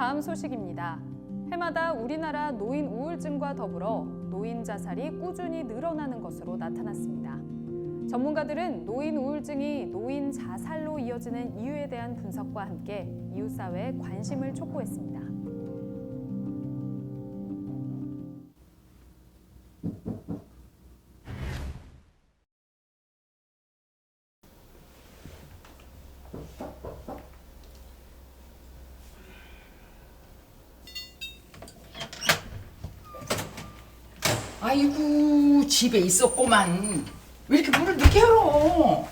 다음 소식입니다. 해마다 우리나라 노인 우울증과 더불어 노인 자살이 꾸준히 늘어나는 것으로 나타났습니다. 전문가들은 노인 우울증이 노인 자살로 이어지는 이유에 대한 분석과 함께 이웃사회에 관심을 촉구했습니다. 아이고, 집에 있었구만. 왜 이렇게 문을 늦게 열어?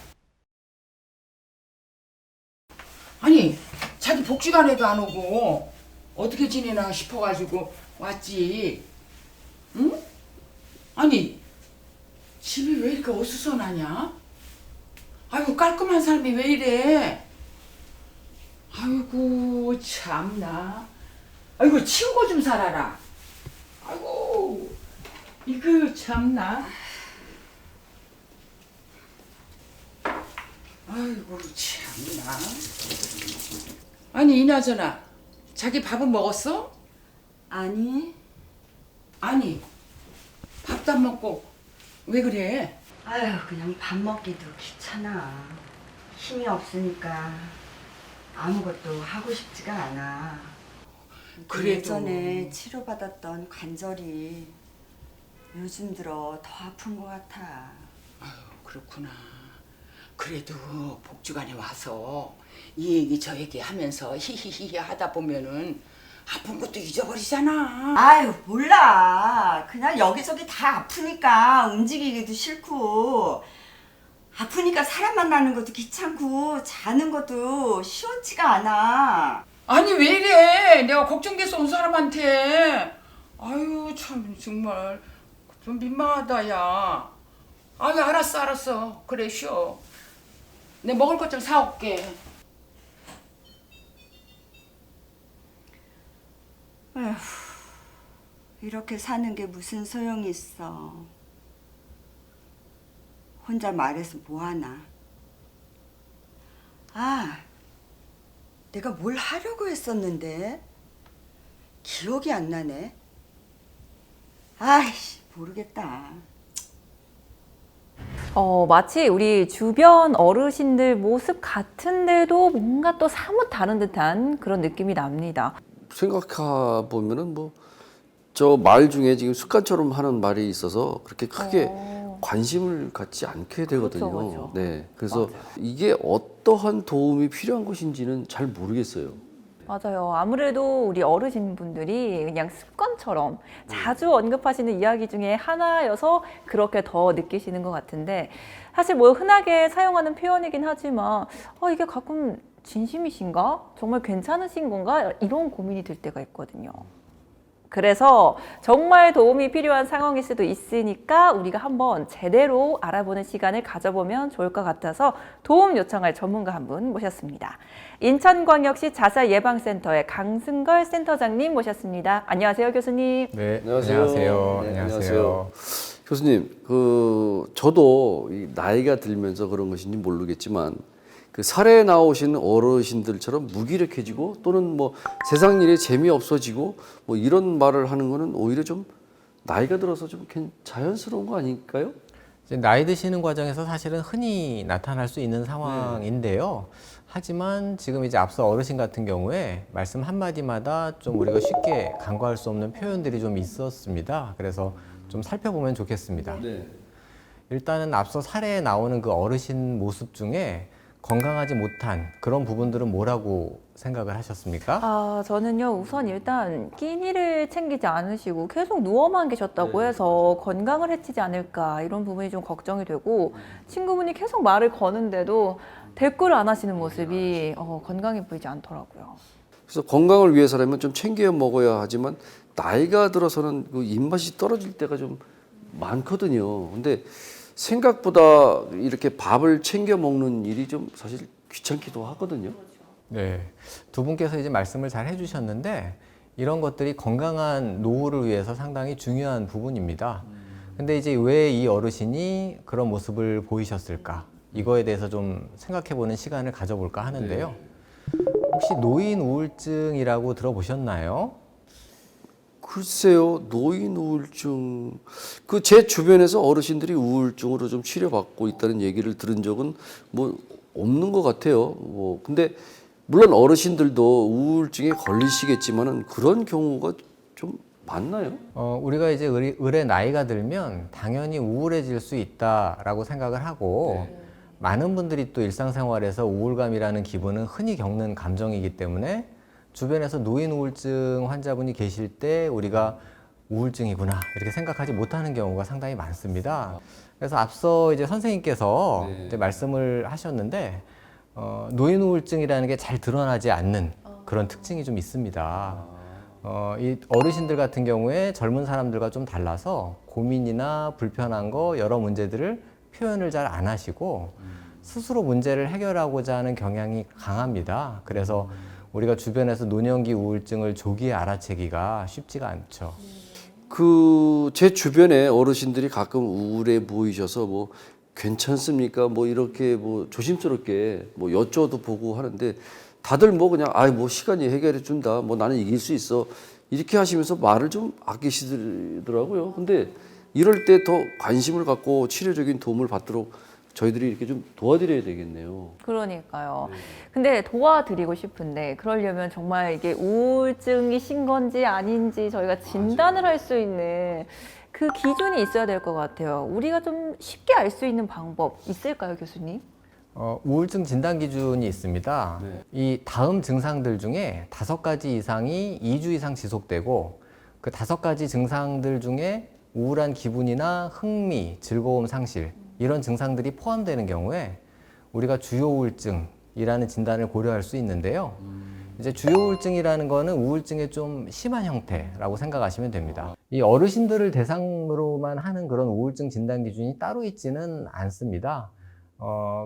아니, 자기 복지관에도 안 오고 어떻게 지내나 싶어가지고 왔지. 응? 아니, 집이 왜 이렇게 어수선하냐? 아이고, 깔끔한 사람이 왜 이래? 아이고, 참나. 아이고, 치우고 좀 살아라. 아이고, 이거 참나. 아이고, 참나. 아니, 이나저나 자기 밥은 먹었어? 아니, 아니, 밥도 안 먹고 왜 그래? 아유, 그냥 밥 먹기도 귀찮아. 힘이 없으니까 아무것도 하고 싶지가 않아. 그래도- 예전에 치료받았던 관절이 요즘 들어 더 아픈 것 같아. 아유, 그렇구나. 그래도 복지관에 와서 이 얘기 저 얘기 하면서 히히히 하다 보면은 아픈 것도 잊어버리잖아. 아유, 몰라. 그냥 여기저기 다 아프니까 움직이기도 싫고, 아프니까 사람 만나는 것도 귀찮고, 자는 것도 시원치가 않아. 아니, 왜 이래? 내가 걱정돼서 온 사람한테. 아유, 참 정말 좀 민망하다, 야. 아유, 알았어. 그래, 쉬어. 내 먹을 것 좀 사올게. 에휴, 이렇게 사는 게 무슨 소용이 있어. 혼자 말해서 뭐하나. 아, 내가 뭘 하려고 했었는데 기억이 안 나네. 아이씨, 모르겠다. 마치 우리 주변 어르신들 모습 같은데도 뭔가 또 사뭇 다른 듯한 그런 느낌이 납니다. 생각해 보면은 뭐 저 말 중에 지금 습관처럼 하는 말이 있어서 그렇게 크게 관심을 갖지 않게 되거든요. 그렇죠. 네, 그래서 맞아요. 이게 어떠한 도움이 필요한 것인지는 잘 모르겠어요. 맞아요. 아무래도 우리 어르신분들이 그냥 습관처럼 자주 언급하시는 이야기 중에 하나여서 그렇게 더 느끼시는 것 같은데, 사실 뭐 흔하게 사용하는 표현이긴 하지만 이게 가끔 진심이신가? 정말 괜찮으신 건가? 이런 고민이 들 때가 있거든요. 그래서 정말 도움이 필요한 상황일 수도 있으니까 우리가 한번 제대로 알아보는 시간을 가져보면 좋을 것 같아서 도움 요청할 전문가 한 분 모셨습니다. 인천광역시 자살예방센터의 강승걸 센터장님 모셨습니다. 안녕하세요, 교수님. 네, 안녕하세요. 안녕하세요. 네, 안녕하세요. 교수님, 저도 이 나이가 들면서 그런 것인지 모르겠지만 그 사례에 나오신 어르신들처럼 무기력해지고 또는 뭐 세상 일에 재미없어지고 뭐 이런 말을 하는 거는 오히려 좀 나이가 들어서 좀 자연스러운 거 아닐까요? 이제 나이 드시는 과정에서 사실은 흔히 나타날 수 있는 상황인데요. 하지만 지금 이제 앞서 어르신 같은 경우에 말씀 한마디마다 좀 우리가 쉽게 간과할 수 없는 표현들이 좀 있었습니다. 그래서 좀 살펴보면 좋겠습니다. 네. 일단은 앞서 사례에 나오는 그 어르신 모습 중에 건강하지 못한 그런 부분들은 뭐라고 생각을 하셨습니까? 저는요, 우선 일단 끼니를 챙기지 않으시고 계속 누워만 계셨다고 해서 건강을 해치지 않을까 이런 부분이 좀 걱정이 되고, 친구분이 계속 말을 거는데도 대꾸를 안 하시는 모습이 건강해 보이지 않더라고요. 그래서 건강을 위해서라면 좀 챙겨 먹어야 하지만 나이가 들어서는 그 입맛이 떨어질 때가 좀 많거든요. 근데 생각보다 이렇게 밥을 챙겨 먹는 일이 좀 사실 귀찮기도 하거든요. 네, 두 분께서 이제 말씀을 잘 해주셨는데 이런 것들이 건강한 노후를 위해서 상당히 중요한 부분입니다. 근데 이제 왜 이 어르신이 그런 모습을 보이셨을까? 이거에 대해서 좀 생각해보는 시간을 가져볼까 하는데요. 혹시 노인 우울증이라고 들어보셨나요? 글쎄요, 노인 우울증. 그 제 주변에서 어르신들이 우울증으로 좀 치료받고 있다는 얘기를 들은 적은 뭐 없는 것 같아요. 뭐 근데 물론 어르신들도 우울증에 걸리시겠지만은 그런 경우가 좀 많나요? 우리가 이제 을의 나이가 들면 당연히 우울해질 수 있다라고 생각을 하고 많은 분들이 또 일상생활에서 우울감이라는 기분은 흔히 겪는 감정이기 때문에 주변에서 노인 우울증 환자분이 계실 때 우리가 우울증이구나 이렇게 생각하지 못하는 경우가 상당히 많습니다. 그래서 앞서 이제 선생님께서 이제 말씀을 하셨는데 노인 우울증이라는 게 잘 드러나지 않는 그런 특징이 좀 있습니다. 이 어르신들 같은 경우에 젊은 사람들과 좀 달라서 고민이나 불편한 거 여러 문제들을 표현을 잘 안 하시고 스스로 문제를 해결하고자 하는 경향이 강합니다. 그래서 우리가 주변에서 노년기 우울증을 조기에 알아채기가 쉽지가 않죠. 그 제 주변에 어르신들이 가끔 우울해 보이셔서 뭐 괜찮습니까? 뭐 이렇게 뭐 조심스럽게 뭐 여쭤도 보고 하는데 다들 뭐 그냥 아이 뭐 시간이 해결해 준다. 뭐 나는 이길 수 있어. 이렇게 하시면서 말을 좀 아끼시더라고요. 근데 이럴 때 더 관심을 갖고 치료적인 도움을 받도록 저희들이 이렇게 좀 도와드려야 되겠네요. 그러니까요. 근데 도와드리고 싶은데 그러려면 정말 이게 우울증이신 건지 아닌지 저희가 진단을 할 수 있는 그 기준이 있어야 될 것 같아요. 우리가 좀 쉽게 알 수 있는 방법 있을까요, 교수님? 우울증 진단 기준이 있습니다. 이 다음 증상들 중에 5가지 이상이 2주 이상 지속되고 그 5가지 증상들 중에 우울한 기분이나 흥미, 즐거움 상실 이런 증상들이 포함되는 경우에 우리가 주요 우울증이라는 진단을 고려할 수 있는데요. 이제 주요 우울증이라는 거는 우울증의 좀 심한 형태라고 생각하시면 됩니다. 이 어르신들을 대상으로만 하는 그런 우울증 진단 기준이 따로 있지는 않습니다.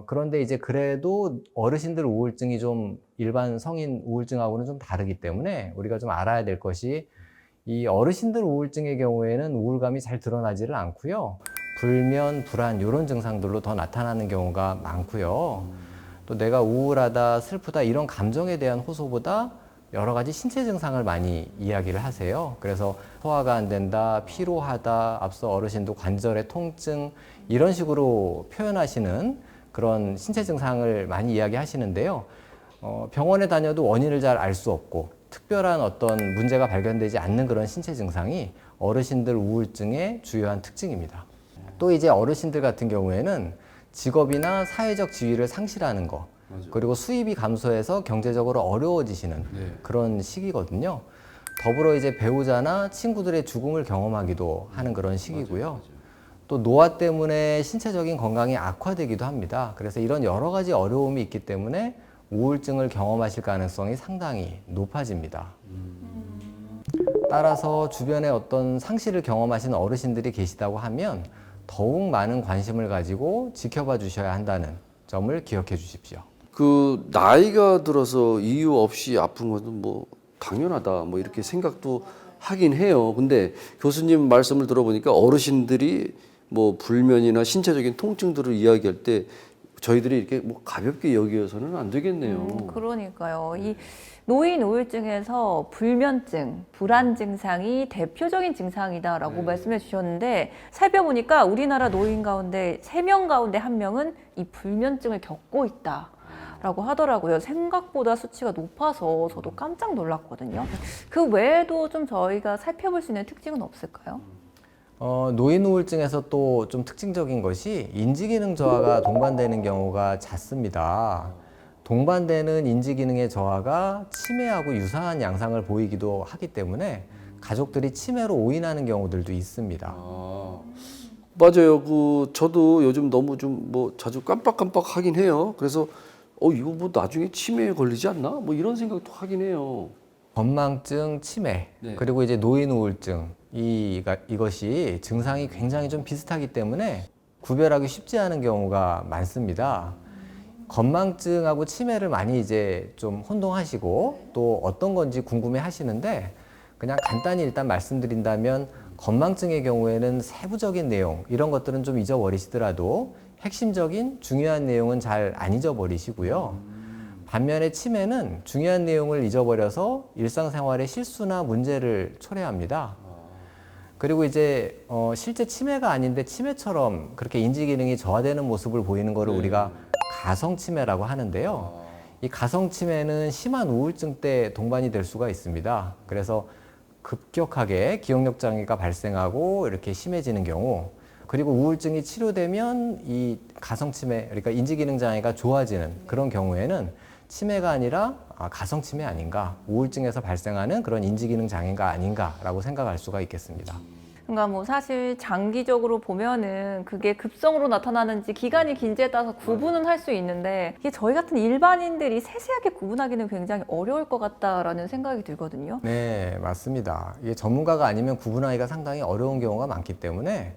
그런데 이제 그래도 어르신들 우울증이 좀 일반 성인 우울증하고는 좀 다르기 때문에 우리가 좀 알아야 될 것이 이 어르신들 우울증의 경우에는 우울감이 잘 드러나지를 않고요. 불면, 불안 이런 증상들로 더 나타나는 경우가 많고요. 또 내가 우울하다, 슬프다 이런 감정에 대한 호소보다 여러 가지 신체 증상을 많이 이야기를 하세요. 그래서 소화가 안 된다, 피로하다, 앞서 어르신도 관절의 통증 이런 식으로 표현하시는 그런 신체 증상을 많이 이야기하시는데요. 병원에 다녀도 원인을 잘 알 수 없고 특별한 어떤 문제가 발견되지 않는 그런 신체 증상이 어르신들 우울증의 주요한 특징입니다. 또 이제 어르신들 같은 경우에는 직업이나 사회적 지위를 상실하는 거, 그리고 수입이 감소해서 경제적으로 어려워지시는 그런 시기거든요. 더불어 이제 배우자나 친구들의 죽음을 경험하기도 하는 그런 시기고요. 또 노화 때문에 신체적인 건강이 악화되기도 합니다. 그래서 이런 여러 가지 어려움이 있기 때문에 우울증을 경험하실 가능성이 상당히 높아집니다. 따라서 주변에 어떤 상실을 경험하시는 어르신들이 계시다고 하면 더욱 많은 관심을 가지고 지켜봐 주셔야 한다는 점을 기억해 주십시오. 그 나이가 들어서 이유 없이 아픈 것은 뭐 당연하다 뭐 이렇게 생각도 하긴 해요. 근데 교수님 말씀을 들어보니까 어르신들이 뭐 불면이나 신체적인 통증들을 이야기할 때 저희들이 이렇게 뭐 가볍게 여겨서는 안 되겠네요. 그러니까요. 이 노인 우울증에서 불면증, 불안 증상이 대표적인 증상이다라고 말씀해 주셨는데 살펴보니까 우리나라 노인 가운데 3명 가운데 1명은 이 불면증을 겪고 있다라고 하더라고요. 생각보다 수치가 높아서 저도 깜짝 놀랐거든요. 그 외에도 좀 저희가 살펴볼 수 있는 특징은 없을까요? 노인 우울증에서 또 좀 특징적인 것이 인지기능 저하가 동반되는 경우가 잦습니다. 동반되는 인지기능의 저하가 치매하고 유사한 양상을 보이기도 하기 때문에 가족들이 치매로 오인하는 경우들도 있습니다. 맞아요. 그 저도 요즘 너무 좀 뭐 자주 깜빡깜빡 하긴 해요. 그래서 이거 뭐 나중에 치매에 걸리지 않나? 뭐 이런 생각도 하긴 해요. 건망증, 치매, 네. 그리고 이제 노인 우울증 이것이 증상이 굉장히 좀 비슷하기 때문에 구별하기 쉽지 않은 경우가 많습니다. 건망증하고 치매를 많이 이제 좀 혼동하시고 또 어떤 건지 궁금해 하시는데 그냥 간단히 일단 말씀드린다면 건망증의 경우에는 세부적인 내용 이런 것들은 좀 잊어버리시더라도 핵심적인 중요한 내용은 잘 안 잊어버리시고요. 반면에 치매는 중요한 내용을 잊어버려서 일상생활에 실수나 문제를 초래합니다. 그리고 이제 실제 치매가 아닌데 치매처럼 그렇게 인지 기능이 저하되는 모습을 보이는 거를 우리가 가성 치매라고 하는데요. 이 가성 치매는 심한 우울증 때 동반이 될 수가 있습니다. 그래서 급격하게 기억력 장애가 발생하고 이렇게 심해지는 경우, 그리고 우울증이 치료되면 이 가성 치매, 그러니까 인지 기능 장애가 좋아지는 그런 경우에는 치매가 아니라 가성 치매 아닌가, 우울증에서 발생하는 그런 인지 기능 장애가 아닌가라고 생각할 수가 있겠습니다. 그러니까 뭐 사실 장기적으로 보면은 그게 급성으로 나타나는지 기간이 긴지에 따라서 구분은 할 수 있는데, 이게 저희 같은 일반인들이 세세하게 구분하기는 굉장히 어려울 것 같다라는 생각이 들거든요. 네, 맞습니다. 이게 전문가가 아니면 구분하기가 상당히 어려운 경우가 많기 때문에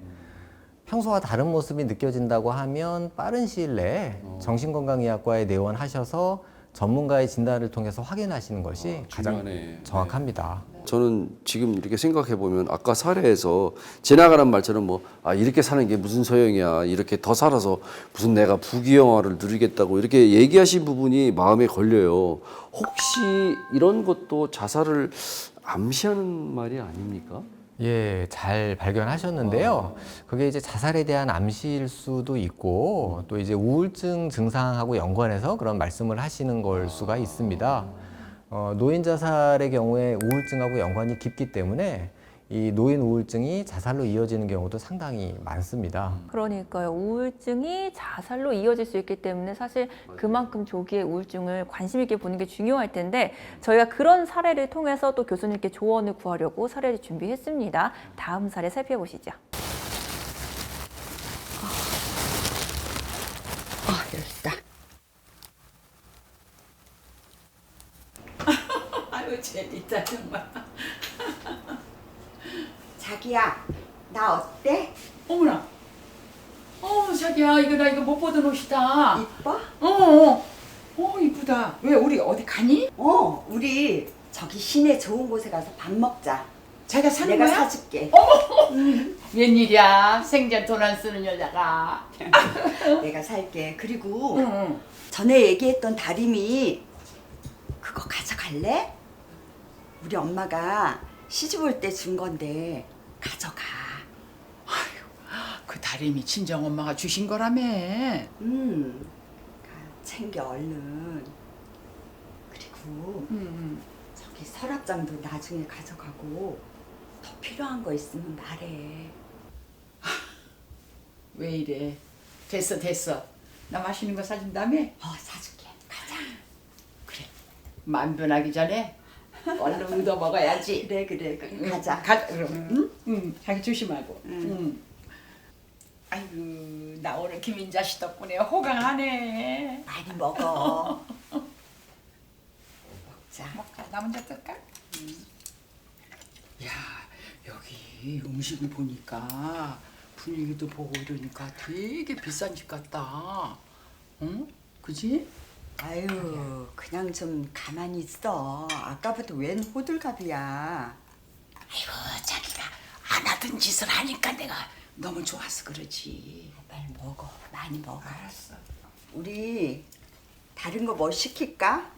평소와 다른 모습이 느껴진다고 하면 빠른 시일 내에 정신건강의학과에 내원하셔서 전문가의 진단을 통해서 확인하시는 것이 가장 중요하네. 정확합니다. 저는 지금 이렇게 생각해 보면 아까 사례에서 지나가는 말처럼 뭐 이렇게 사는 게 무슨 소용이야, 이렇게 더 살아서 무슨 내가 부귀영화를 누리겠다고 이렇게 얘기하신 부분이 마음에 걸려요. 혹시 이런 것도 자살을 암시하는 말이 아닙니까? 예, 잘 발견하셨는데요. 그게 이제 자살에 대한 암시일 수도 있고, 또 이제 우울증 증상하고 연관해서 그런 말씀을 하시는 걸 수가 있습니다. 노인 자살의 경우에 우울증하고 연관이 깊기 때문에 이 노인 우울증이 자살로 이어지는 경우도 상당히 많습니다. 그러니까요. 우울증이 자살로 이어질 수 있기 때문에 사실 그만큼 조기에 우울증을 관심 있게 보는 게 중요할 텐데, 저희가 그런 사례를 통해서 또 교수님께 조언을 구하려고 사례를 준비했습니다. 다음 사례 살펴보시죠. 열다. 아유 재밌다 정말. 자기야, 나 어때? 어머나. 자기야 이거 나 이거 못 보던 옷이다. 이뻐? 이쁘다. 왜 우리 어디 가니? 우리 저기 시내 좋은 곳에 가서 밥 먹자. 자기가 사는 내가 거야? 사줄게. 웬일이야? 생전 돈 안 쓰는 여자가. 내가 살게. 그리고 응. 전에 얘기했던 다리미 그거 가져갈래? 우리 엄마가 시집 올 때 준 건데 가져가. 그 다리미 친정 엄마가 주신 거라며. 챙겨 얼른. 그리고 저기 서랍장도 나중에 가져가고 더 필요한 거 있으면 말해. 왜 이래? 됐어. 나 맛있는 거 사준다며? 사줄게. 가자. 그래. 맘 변하기 전에 얼른 얻어 먹어야지. 그래. 가자. 가자 그럼. 응. 자기 조심하고. 응. 아이고 나 오늘 김인자 씨 덕분에 호강하네. 많이 먹어. 먹자. 나 먼저 뜰까? 야 여기 음식을 보니까 분위기도 보고 이러니까 되게 비싼 집 같다. 응? 그지? 아유, 그냥 좀 가만히 있어. 아까부터 웬 호들갑이야. 아이고 자기가 안 하던 짓을 하니까 내가 너무 좋아서 그러지. 빨리 먹어. 많이 먹어. 알았어. 우리 다른 거 뭐 시킬까?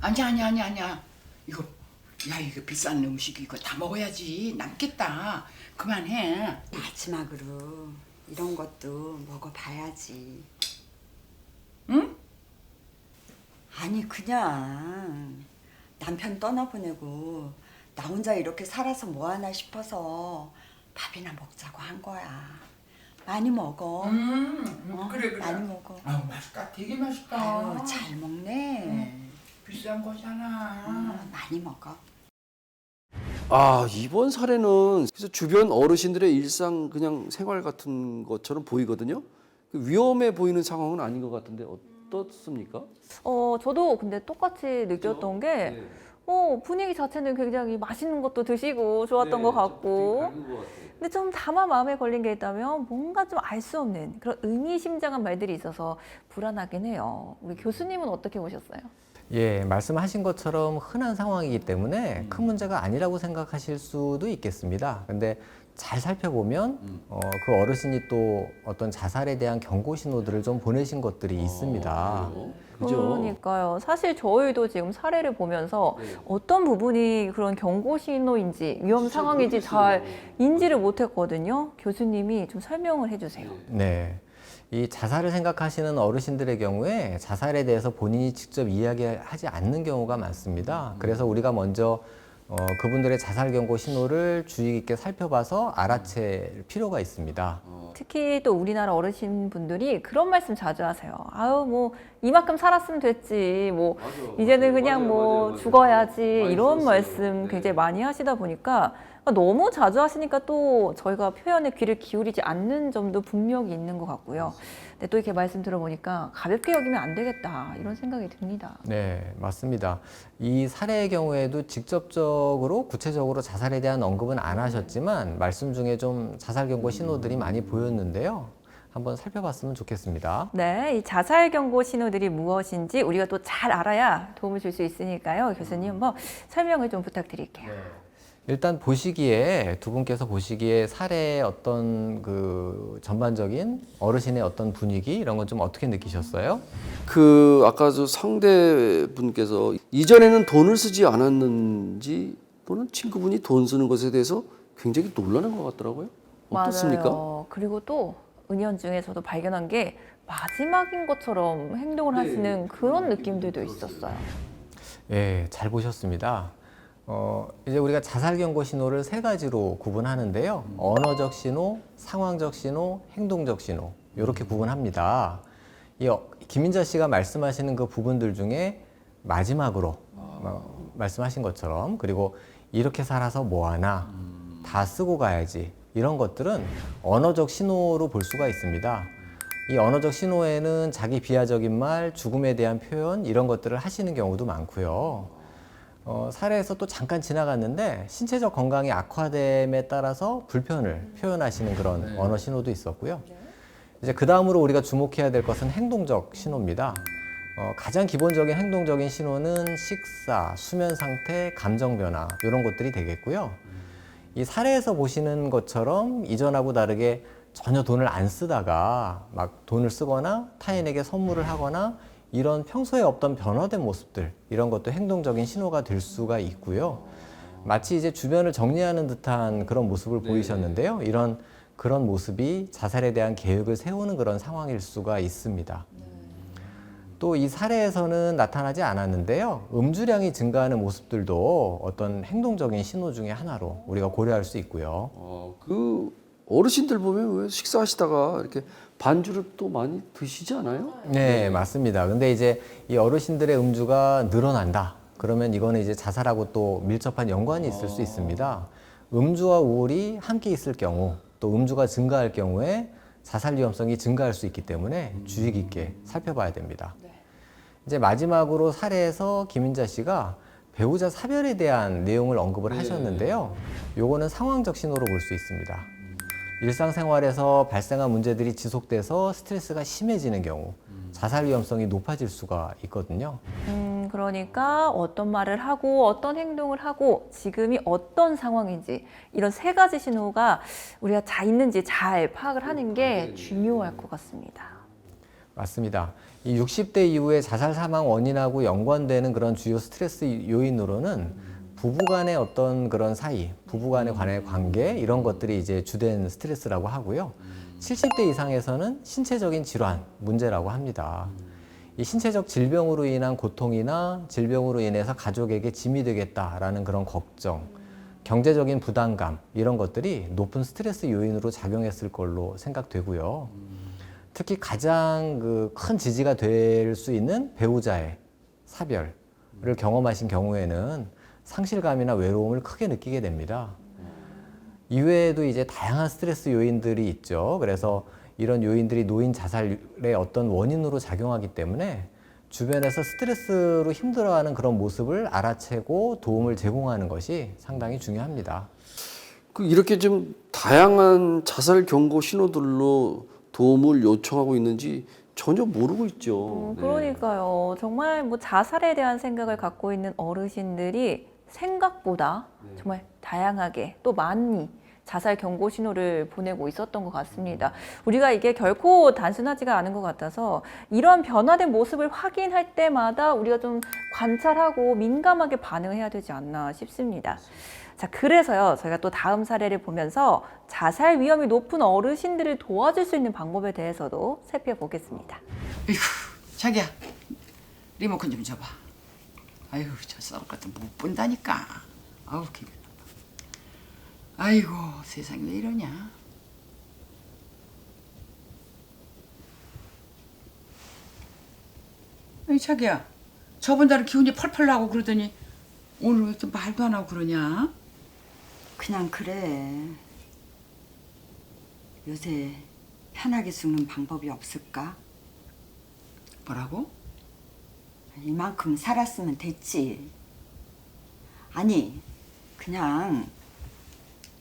아니야. 이거 비싼 음식 이거 다 먹어야지. 남겠다. 그만해. 마지막으로 이런 것도 먹어봐야지. 응? 아니 그냥 남편 떠나보내고 나 혼자 이렇게 살아서 뭐하나 싶어서 밥이나 먹자고 한 거야. 많이 먹어. 그래. 많이 먹어. 아유 맛있다. 되게 맛있다. 아유 잘 먹네. 비싼 거잖아. 많이 먹어. 이번 사례는 그래서 주변 어르신들의 일상 그냥 생활 같은 것처럼 보이거든요. 위험해 보이는 상황은 아닌 것 같은데 어떻습니까? 저도 근데 똑같이 느꼈던 게 분위기 자체는 굉장히 맛있는 것도 드시고 좋았던 것 같고, 근데 좀 다만 마음에 걸린 게 있다면 뭔가 좀 알 수 없는 그런 의미심장한 말들이 있어서 불안하긴 해요. 우리 교수님은 어떻게 보셨어요? 예, 말씀하신 것처럼 흔한 상황이기 때문에 큰 문제가 아니라고 생각하실 수도 있겠습니다. 근데 잘 살펴보면 그 어르신이 또 어떤 자살에 대한 경고 신호들을 좀 보내신 것들이 있습니다. 그죠? 그러니까요. 사실 저희도 지금 사례를 보면서 어떤 부분이 그런 경고 신호인지 위험 상황인지 잘 인지를 못했거든요. 교수님이 좀 설명을 해주세요. 네. 이 자살을 생각하시는 어르신들의 경우에 자살에 대해서 본인이 직접 이야기하지 않는 경우가 많습니다. 그래서 우리가 먼저 그분들의 자살 경고 신호를 주의 깊게 살펴봐서 알아챌 필요가 있습니다. 특히 또 우리나라 어르신분들이 그런 말씀 자주 하세요. 아유, 뭐 이만큼 살았으면 됐지. 뭐 이제는 그냥 뭐 죽어야지. 이런 말씀 굉장히 많이 하시다 보니까 너무 자주 하시니까 또 저희가 표현에 귀를 기울이지 않는 점도 분명히 있는 것 같고요. 근데 또 이렇게 말씀 들어보니까 가볍게 여기면 안 되겠다 이런 생각이 듭니다. 네, 맞습니다. 이 사례의 경우에도 직접적으로 구체적으로 자살에 대한 언급은 안 하셨지만 말씀 중에 좀 자살 경고 신호들이 많이 보였는데요. 한번 살펴봤으면 좋겠습니다. 네, 이 자살 경고 신호들이 무엇인지 우리가 또 잘 알아야 도움을 줄 수 있으니까요. 교수님 한번 설명을 좀 부탁드릴게요. 일단 보시기에 두 분께서 보시기에 사례의 어떤 그 전반적인 어르신의 어떤 분위기 이런 건 좀 어떻게 느끼셨어요? 그 아까 저 상대분께서 이전에는 돈을 쓰지 않았는지 또는 친구분이 돈 쓰는 것에 대해서 굉장히 놀라는 것 같더라고요. 어떻습니까? 맞아요. 그리고 또 은연중에 저도 발견한 게 마지막인 것처럼 행동을 하시는 그런 느낌들도 있었어요. 예, 잘 보셨습니다. 이제 우리가 자살 경고 신호를 세 가지로 구분하는데요. 언어적 신호, 상황적 신호, 행동적 신호 이렇게 구분합니다. 김인자 씨가 말씀하시는 그 부분들 중에 마지막으로 말씀하신 것처럼 그리고 이렇게 살아서 뭐하나 다 쓰고 가야지 이런 것들은 언어적 신호로 볼 수가 있습니다. 이 언어적 신호에는 자기 비하적인 말, 죽음에 대한 표현 이런 것들을 하시는 경우도 많고요. 사례에서 또 잠깐 지나갔는데 신체적 건강이 악화됨에 따라서 불편을 표현하시는 그런 언어 신호도 있었고요. 이제 그 다음으로 우리가 주목해야 될 것은 행동적 신호입니다. 가장 기본적인 행동적인 신호는 식사, 수면 상태, 감정 변화 이런 것들이 되겠고요. 이 사례에서 보시는 것처럼 이전하고 다르게 전혀 돈을 안 쓰다가 막 돈을 쓰거나 타인에게 선물을 하거나 이런 평소에 없던 변화된 모습들 이런 것도 행동적인 신호가 될 수가 있고요. 마치 이제 주변을 정리하는 듯한 그런 모습을 보이셨는데요. 그런 모습이 자살에 대한 계획을 세우는 그런 상황일 수가 있습니다. 또 이 사례에서는 나타나지 않았는데요. 음주량이 증가하는 모습들도 어떤 행동적인 신호 중에 하나로 우리가 고려할 수 있고요. 그 어르신들 보면 왜 식사하시다가 이렇게 반주를 또 많이 드시지 않아요? 네, 맞습니다. 근데 이제 이 어르신들의 음주가 늘어난다. 그러면 이거는 이제 자살하고 또 밀접한 연관이 있을 수 있습니다. 음주와 우울이 함께 있을 경우, 또 음주가 증가할 경우에 자살 위험성이 증가할 수 있기 때문에 주의 깊게 살펴봐야 됩니다. 이제 마지막으로 사례에서 김인자 씨가 배우자 사별에 대한 내용을 언급을 하셨는데요. 요거는 상황적 신호로 볼 수 있습니다. 일상생활에서 발생한 문제들이 지속돼서 스트레스가 심해지는 경우 자살 위험성이 높아질 수가 있거든요. 그러니까 어떤 말을 하고 어떤 행동을 하고 지금이 어떤 상황인지 이런 세 가지 신호가 우리가 자 있는지 잘 파악을 하는 게 중요할 것 같습니다. 맞습니다. 이 60대 이후에 자살 사망 원인하고 연관되는 그런 주요 스트레스 요인으로는 부부 간의 어떤 그런 사이, 부부 간의 관계 이런 것들이 이제 주된 스트레스라고 하고요. 70대 이상에서는 신체적인 질환, 문제라고 합니다. 이 신체적 질병으로 인한 고통이나 질병으로 인해서 가족에게 짐이 되겠다라는 그런 걱정, 경제적인 부담감 이런 것들이 높은 스트레스 요인으로 작용했을 걸로 생각되고요. 특히 가장 큰 지지가 될 수 있는 배우자의 사별을 경험하신 경우에는 상실감이나 외로움을 크게 느끼게 됩니다. 이외에도 이제 다양한 스트레스 요인들이 있죠. 그래서 이런 요인들이 노인 자살의 어떤 원인으로 작용하기 때문에 주변에서 스트레스로 힘들어하는 그런 모습을 알아채고 도움을 제공하는 것이 상당히 중요합니다. 이렇게 좀 다양한 자살 경고 신호들로 도움을 요청하고 있는지 전혀 모르고 있죠. 그러니까요. 정말 뭐 자살에 대한 생각을 갖고 있는 어르신들이 생각보다 정말 다양하게 또 많이 자살 경고 신호를 보내고 있었던 것 같습니다. 우리가 이게 결코 단순하지가 않은 것 같아서 이런 변화된 모습을 확인할 때마다 우리가 좀 관찰하고 민감하게 반응해야 되지 않나 싶습니다. 자, 그래서요, 저희가 또 다음 사례를 보면서 자살 위험이 높은 어르신들을 도와줄 수 있는 방법에 대해서도 살펴보겠습니다. 에휴, 자기야, 리모컨 좀 줘봐. 아유, 저 썩을 것도 못 본다니까. 아우, 기분 나빠. 아이고, 세상에 왜 이러냐. 아니, 자기야, 저번 달에 기운이 펄펄 나고 그러더니 오늘 왜 또 말도 안 하고 그러냐? 그냥 그래. 요새 편하게 죽는 방법이 없을까? 뭐라고? 이만큼 살았으면 됐지. 아니, 그냥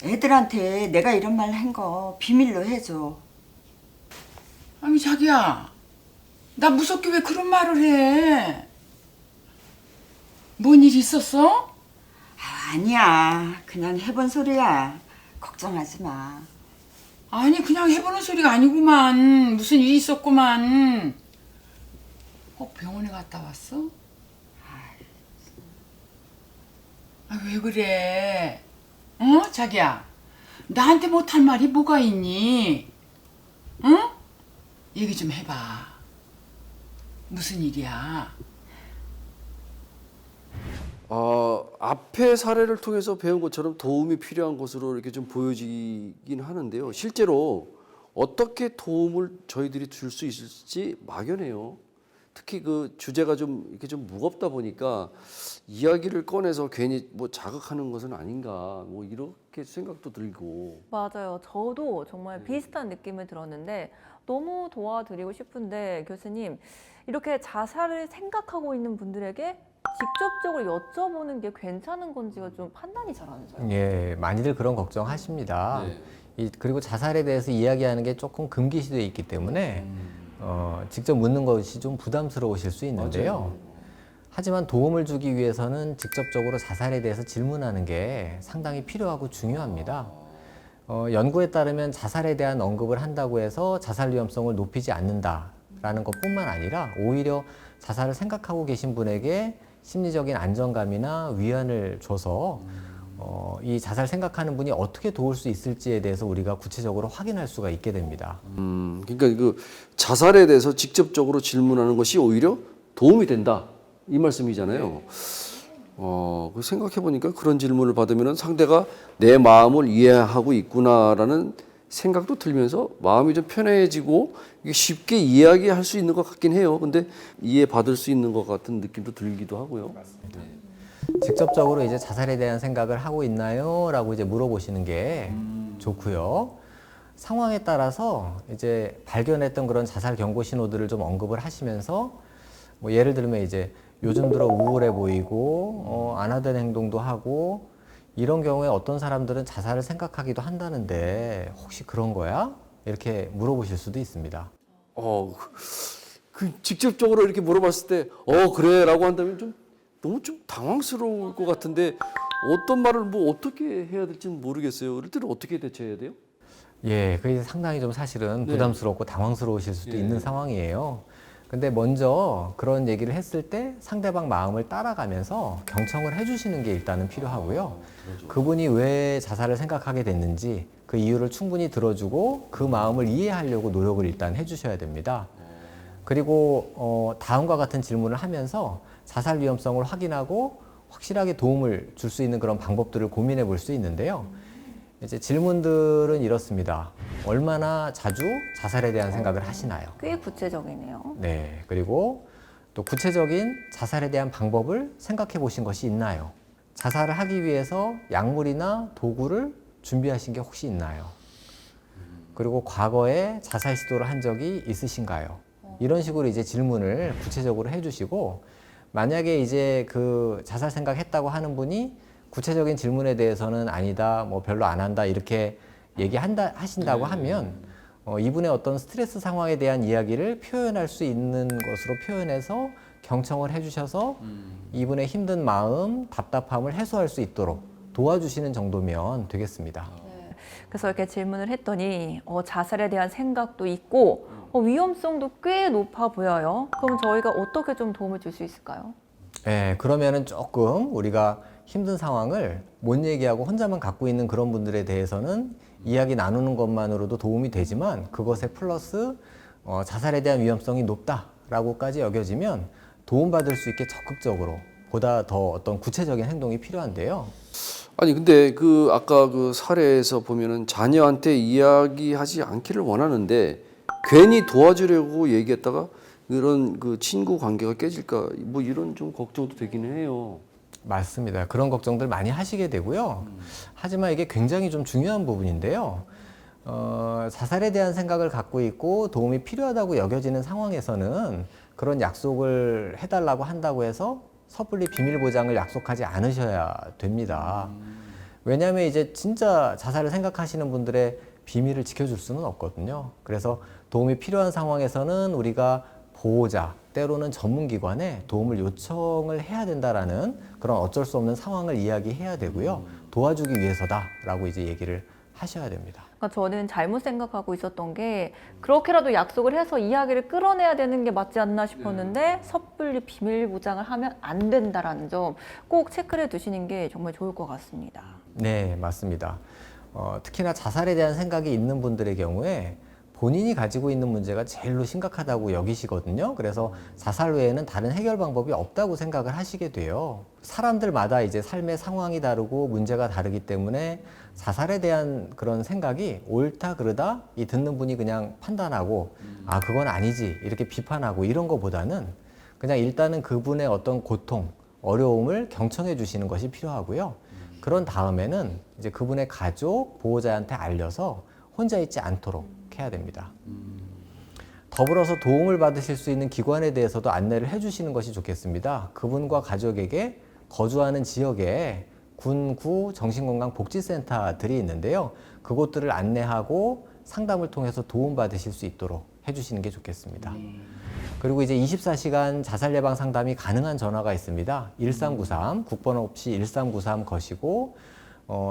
애들한테 내가 이런 말 한 거 비밀로 해줘. 아니, 자기야, 나 무섭게 왜 그런 말을 해? 뭔 일 있었어? 아니야. 그냥 해본 소리야. 걱정하지 마. 아니, 그냥 해보는 소리가 아니구만. 무슨 일이 있었구만. 꼭 병원에 갔다 왔어? 아, 왜 그래? 어, 자기야? 나한테 못할 말이 뭐가 있니? 응? 얘기 좀 해봐. 무슨 일이야? 앞의 사례를 통해서 배운 것처럼 도움이 필요한 것으로 이렇게 좀 보여지긴 하는데요. 실제로 어떻게 도움을 저희들이 줄 수 있을지 막연해요. 특히 그 주제가 좀 이렇게 좀 무겁다 보니까 이야기를 꺼내서 괜히 뭐 자극하는 것은 아닌가 뭐 이렇게 생각도 들고. 맞아요. 저도 정말 비슷한 느낌을 들었는데 너무 도와드리고 싶은데 교수님, 이렇게 자살을 생각하고 있는 분들에게 직접적으로 여쭤보는 게 괜찮은 건지가 좀 판단이 잘 안 서요. 예, 많이들 그런 걱정하십니다. 네. 그리고 자살에 대해서 이야기하는 게 조금 금기시되어 있기 때문에 직접 묻는 것이 좀 부담스러우실 수 있는데요. 맞아요. 하지만 도움을 주기 위해서는 직접적으로 자살에 대해서 질문하는 게 상당히 필요하고 중요합니다. 연구에 따르면 자살에 대한 언급을 한다고 해서 자살 위험성을 높이지 않는다라는 것뿐만 아니라 오히려 자살을 생각하고 계신 분에게 심리적인 안정감이나 위안을 줘서 이 자살 생각하는 분이 어떻게 도울 수 있을지에 대해서 우리가 구체적으로 확인할 수가 있게 됩니다. 그러니까 그 자살에 대해서 직접적으로 질문하는 것이 오히려 도움이 된다 이 말씀이잖아요. 그 생각해 보니까 그런 질문을 받으면 상대가 내 마음을 이해하고 있구나라는 생각도 들면서 마음이 좀 편해지고 이게 쉽게 이야기할 수 있는 것 같긴 해요. 근데 이해받을 수 있는 것 같은 느낌도 들기도 하고요. 직접적으로 이제 자살에 대한 생각을 하고 있나요? 라고 이제 물어보시는 게 좋고요. 상황에 따라서 이제 발견했던 그런 자살 경고 신호들을 좀 언급을 하시면서 뭐 예를 들면 이제 요즘 들어 우울해 보이고 안 하던 행동도 하고 이런 경우에 어떤 사람들은 자살을 생각하기도 한다는데 혹시 그런 거야? 이렇게 물어보실 수도 있습니다. 그 직접적으로 이렇게 물어봤을 때 그래라고 한다면 좀 너무 좀 당황스러울 것 같은데 어떤 말을 뭐 어떻게 해야 될지는 모르겠어요. 이럴 때는 어떻게 대처해야 돼요? 예, 그게 상당히 좀 사실은 부담스럽고 당황스러우실 수도 있는 상황이에요. 근데 먼저 그런 얘기를 했을 때 상대방 마음을 따라가면서 경청을 해주시는 게 일단은 필요하고요. 그분이 왜 자살을 생각하게 됐는지 그 이유를 충분히 들어주고 그 마음을 이해하려고 노력을 일단 해주셔야 됩니다. 그리고 다음과 같은 질문을 하면서 자살 위험성을 확인하고 확실하게 도움을 줄 수 있는 그런 방법들을 고민해 볼 수 있는데요. 이제 질문들은 이렇습니다. 얼마나 자주 자살에 대한 생각을 하시나요? 꽤 구체적이네요. 네. 그리고 또 구체적인 자살에 대한 방법을 생각해 보신 것이 있나요? 자살을 하기 위해서 약물이나 도구를 준비하신 게 혹시 있나요? 그리고 과거에 자살 시도를 한 적이 있으신가요? 이런 식으로 이제 질문을 구체적으로 해주시고 만약에 이제 그 자살 생각했다고 하는 분이 구체적인 질문에 대해서는 아니다, 뭐 별로 안 한다 이렇게 하신다고 하면 이분의 어떤 스트레스 상황에 대한 이야기를 표현할 수 있는 것으로 표현해서 경청을 해주셔서 이분의 힘든 마음, 답답함을 해소할 수 있도록 도와주시는 정도면 되겠습니다. 그래서 이렇게 질문을 했더니 자살에 대한 생각도 있고 위험성도 꽤 높아 보여요. 그럼 저희가 어떻게 좀 도움을 줄 수 있을까요? 네, 그러면은 조금 우리가 힘든 상황을 못 얘기하고 혼자만 갖고 있는 그런 분들에 대해서는 이야기 나누는 것만으로도 도움이 되지만 그것에 플러스 자살에 대한 위험성이 높다라고까지 여겨지면 도움받을 수 있게 적극적으로 보다 더 어떤 구체적인 행동이 필요한데요. 아니 근데 그 아까 그 사례에서 보면은 자녀한테 이야기하지 않기를 원하는데 괜히 도와주려고 얘기했다가 그런 그 친구 관계가 깨질까 뭐 이런 좀 걱정도 되기는 해요. 맞습니다. 그런 걱정들 많이 하시게 되고요. 하지만 이게 굉장히 좀 중요한 부분인데요. 자살에 대한 생각을 갖고 있고 도움이 필요하다고 여겨지는 상황에서는 그런 약속을 해달라고 한다고 해서 섣불리 비밀 보장을 약속하지 않으셔야 됩니다. 왜냐하면 이제 진짜 자살을 생각하시는 분들의 비밀을 지켜줄 수는 없거든요. 그래서 도움이 필요한 상황에서는 우리가 보호자, 때로는 전문기관에 도움을 요청을 해야 된다라는 그런 어쩔 수 없는 상황을 이야기해야 되고요. 도와주기 위해서다라고 이제 얘기를 하셔야 됩니다. 그러니까 저는 잘못 생각하고 있었던 게 그렇게라도 약속을 해서 이야기를 끌어내야 되는 게 맞지 않나 싶었는데 섣불리 비밀 보장을 하면 안 된다라는 점 꼭 체크를 해 두시는 게 정말 좋을 것 같습니다. 네, 맞습니다. 특히나 자살에 대한 생각이 있는 분들의 경우에 본인이 가지고 있는 문제가 제일로 심각하다고 여기시거든요. 그래서 자살 외에는 다른 해결 방법이 없다고 생각을 하시게 돼요. 사람들마다 이제 삶의 상황이 다르고 문제가 다르기 때문에 자살에 대한 그런 생각이 옳다 그르다 이 듣는 분이 그냥 판단하고 아 그건 아니지 이렇게 비판하고 이런 거보다는 그냥 일단은 그분의 어떤 고통, 어려움을 경청해 주시는 것이 필요하고요. 그런 다음에는 이제 그분의 가족, 보호자한테 알려서 혼자 있지 않도록 해야 됩니다. 더불어서 도움을 받으실 수 있는 기관에 대해서도 안내를 해주시는 것이 좋겠습니다. 그분과 가족에게 거주하는 지역에 군, 구, 정신건강복지센터들이 있는데요. 그곳들을 안내하고 상담을 통해서 도움받으실 수 있도록 해주시는 게 좋겠습니다. 그리고 이제 24시간 자살 예방 상담이 가능한 전화가 있습니다. 1393, 국번 없이 1393 거시고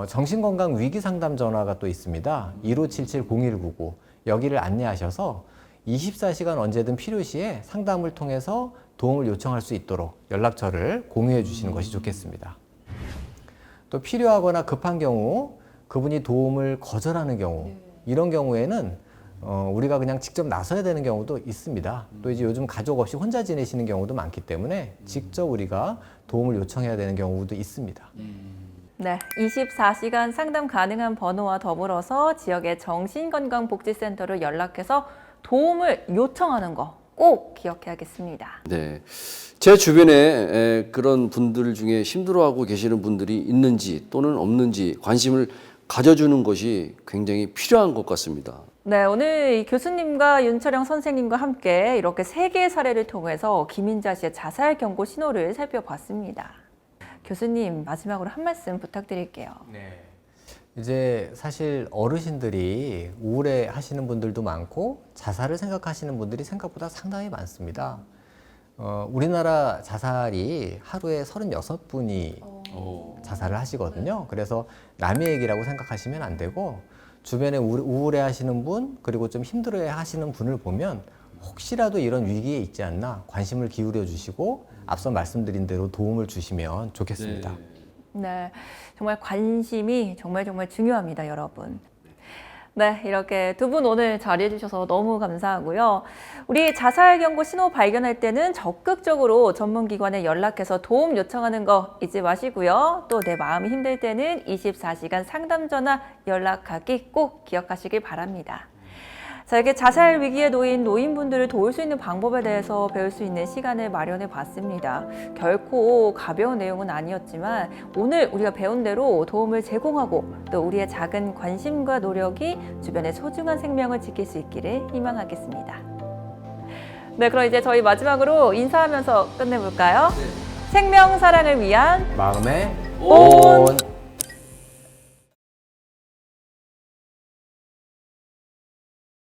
정신건강 위기 상담 전화가 또 있습니다. 1577-0199 여기를 안내하셔서 24시간 언제든 필요시에 상담을 통해서 도움을 요청할 수 있도록 연락처를 공유해 주시는 것이 좋겠습니다. 또 필요하거나 급한 경우 그분이 도움을 거절하는 경우 이런 경우에는 우리가 그냥 직접 나서야 되는 경우도 있습니다. 또 이제 요즘 가족 없이 혼자 지내시는 경우도 많기 때문에 직접 우리가 도움을 요청해야 되는 경우도 있습니다. 네, 24시간 상담 가능한 번호와 더불어서 지역의 정신건강복지센터를 연락해서 도움을 요청하는 거 꼭 기억해야겠습니다. 네, 제 주변에 그런 분들 중에 힘들어하고 계시는 분들이 있는지 또는 없는지 관심을 가져주는 것이 굉장히 필요한 것 같습니다. 네, 오늘 이 교수님과 윤철영 선생님과 함께 이렇게 3개의 사례를 통해서 김인자 씨의 자살 경고 신호를 살펴봤습니다. 교수님, 마지막으로 한 말씀 부탁드릴게요. 네. 이제 사실 어르신들이 우울해 하시는 분들도 많고 자살을 생각하시는 분들이 생각보다 상당히 많습니다. 우리나라 자살이 하루에 36분이 자살을 하시거든요. 그래서 남의 얘기라고 생각하시면 안 되고 주변에 우울해 하시는 분 그리고 좀 힘들어 하시는 분을 보면 혹시라도 이런 위기에 있지 않나 관심을 기울여 주시고 앞서 말씀드린 대로 도움을 주시면 좋겠습니다. 네, 정말 관심이 정말 중요합니다, 여러분. 네, 이렇게 두 분 오늘 자리해 주셔서 너무 감사하고요. 우리 자살 경고 신호 발견할 때는 적극적으로 전문기관에 연락해서 도움 요청하는 거 잊지 마시고요. 또 내 마음이 힘들 때는 24시간 상담 전화 연락하기 꼭 기억하시길 바랍니다. 자, 이렇게 자살 위기에 놓인 노인분들을 도울 수 있는 방법에 대해서 배울 수 있는 시간을 마련해 봤습니다. 결코 가벼운 내용은 아니었지만 오늘 우리가 배운 대로 도움을 제공하고 또 우리의 작은 관심과 노력이 주변의 소중한 생명을 지킬 수 있기를 희망하겠습니다. 네, 그럼 이제 저희 마지막으로 인사하면서 끝내볼까요? 생명 사랑을 위한 마음의 온